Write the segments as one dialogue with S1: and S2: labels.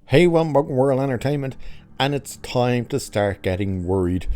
S1: Hey, welcome to World Entertainment, and it's time to start getting worried.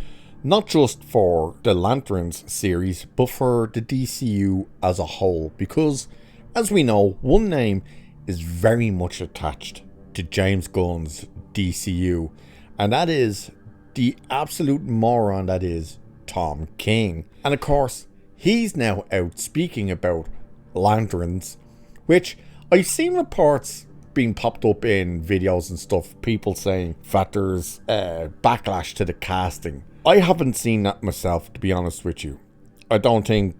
S1: Not just for the Lanterns series, but for the DCU as a whole. Because, as we know, one name is very much attached to James Gunn's DCU, and that is the absolute moron that is Tom King. And of course, he's now out speaking about Lanterns, which I've seen reports being popped up in videos and stuff, people saying that there's backlash to the casting. I haven't seen that myself, to be honest with you. I don't think,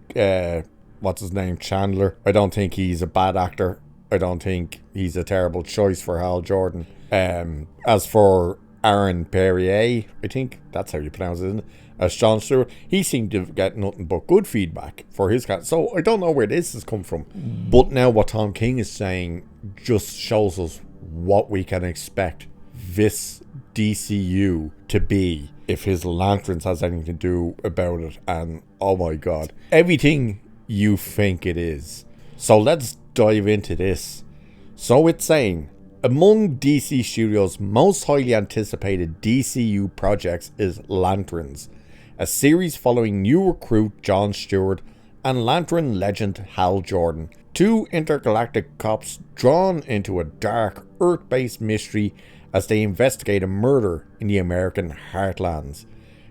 S1: what's his name, Chandler, I don't think he's a bad actor. I don't think he's a terrible choice for Hal Jordan. As for Aaron Perrier, I think that's how you pronounce it, isn't it? As Jon Stewart, he seemed to get nothing but good feedback for his cast. So I don't know where this has come from. But now what Tom King is saying just shows us what we can expect this DCU to be if his Lanterns has anything to do about it. And oh my god, everything you think it is. So let's dive into this. So it's saying, among DC Studios' most highly anticipated DCU projects is Lanterns, a series following new recruit Jon Stewart and Lantern legend Hal Jordan, two intergalactic cops drawn into a dark, Earth-based mystery as they investigate a murder in the American heartlands.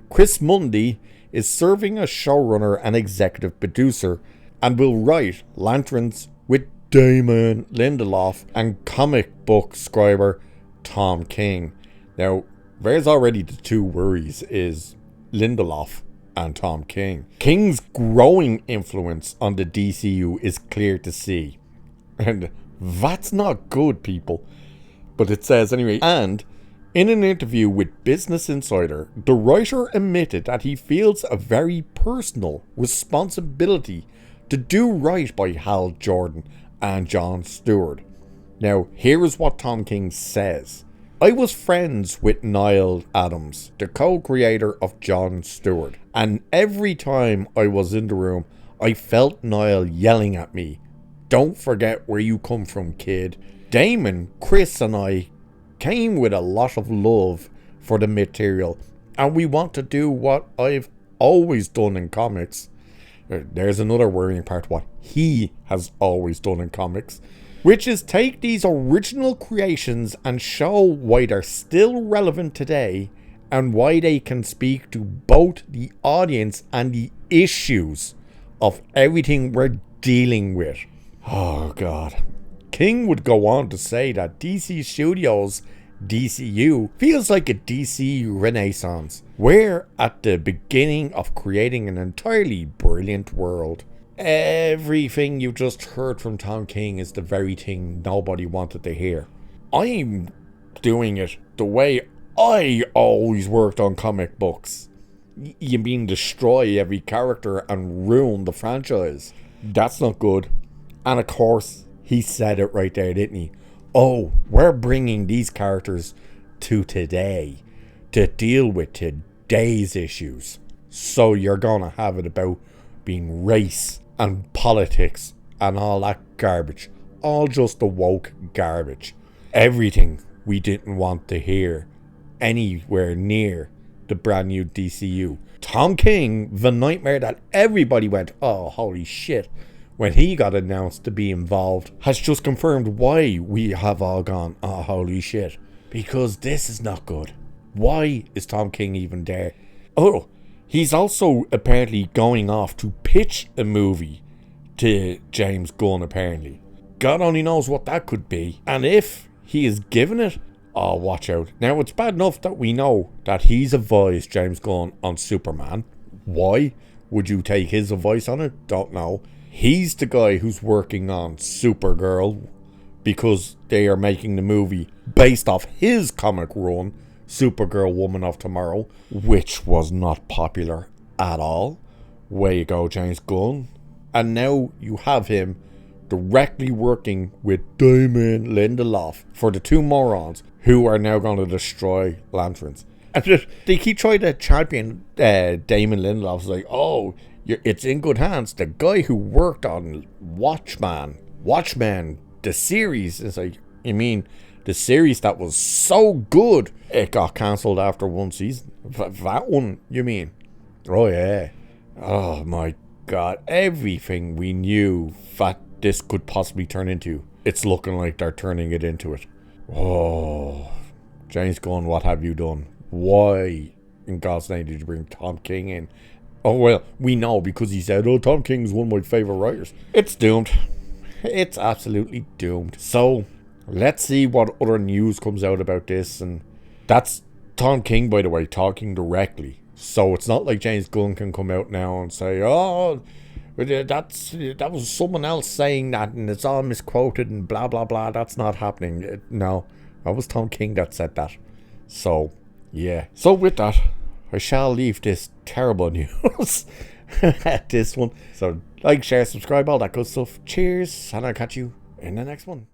S1: Chris Mundy is serving as showrunner and executive producer and will write Lanterns with Damon Lindelof and comic book scriber Tom King. Now, there's already the two worries is Lindelof and Tom King. King's growing influence on the DCU is clear to see. And that's not good, people. But it says anyway. And in an interview with Business Insider, the writer admitted that he feels a very personal responsibility to do right by Hal Jordan and Jon Stewart. Now, here is what Tom King says. I was friends with Niall Adams, the co-creator of Jon Stewart, and every time I was in the room, I felt Niall yelling at me, "Don't forget where you come from, kid." Damon, Chris and I came with a lot of love for the material, and we want to do what I've always done in comics. There's another worrying part, what he has always done in comics, which is take these original creations and show why they're still relevant today and why they can speak to both the audience and the issues of everything we're dealing with. Oh god. King would go on to say that DC Studios' DCU feels like a DC renaissance. We're at the beginning of creating an entirely brilliant world. Everything you just heard from Tom King is the very thing nobody wanted to hear. I'm doing it the way I always worked on comic books. You mean destroy every character and ruin the franchise? That's not good. And of course, he said it right there, didn't he? Oh, we're bringing these characters to today to deal with today's issues. So you're gonna have it about being race and politics and all that garbage. All just the woke garbage. Everything we didn't want to hear anywhere near the brand new DCU. Tom King, the nightmare that everybody went, oh holy shit, when he got announced to be involved, has just confirmed why we have all gone, oh holy shit. Because this is not good. Why is Tom King even there? Oh, he's also apparently going off to pitch a movie to James Gunn, apparently. God only knows what that could be. And if he is given it, oh, watch out. Now, it's bad enough that we know that he's advised James Gunn on Superman. Why would you take his advice on it? Don't know. He's the guy who's working on Supergirl because they are making the movie based off his comic run, Supergirl Woman of Tomorrow, which was not popular at all. Way you go, James Gunn. And now you have him directly working with Damon Lindelof for the two morons who are now going to destroy Lanterns. And they keep trying to champion Damon Lindelof. It's like, oh, it's in good hands. The guy who worked on Watchmen, the series, is like, you mean The series that was so good, it got cancelled after one season. That one, you mean? Oh, yeah. Oh, my God. Everything we knew that this could possibly turn into, it's looking like they're turning it into it. Oh, James Gunn, what have you done? Why, in God's name, did you bring Tom King in? Oh, well, we know because he said, oh, Tom King's one of my favourite writers. It's doomed. It's absolutely doomed. So, let's see what other news comes out about this. And that's Tom King, by the way, talking directly. So, it's not like James Gunn can come out now and say, oh, that was someone else saying that and it's all misquoted and blah, blah, blah. That's not happening. No, that was Tom King that said that. So, yeah. So, with that, I shall leave this terrible news at this one. So, like, share, subscribe, all that good stuff. Cheers, and I'll catch you in the next one.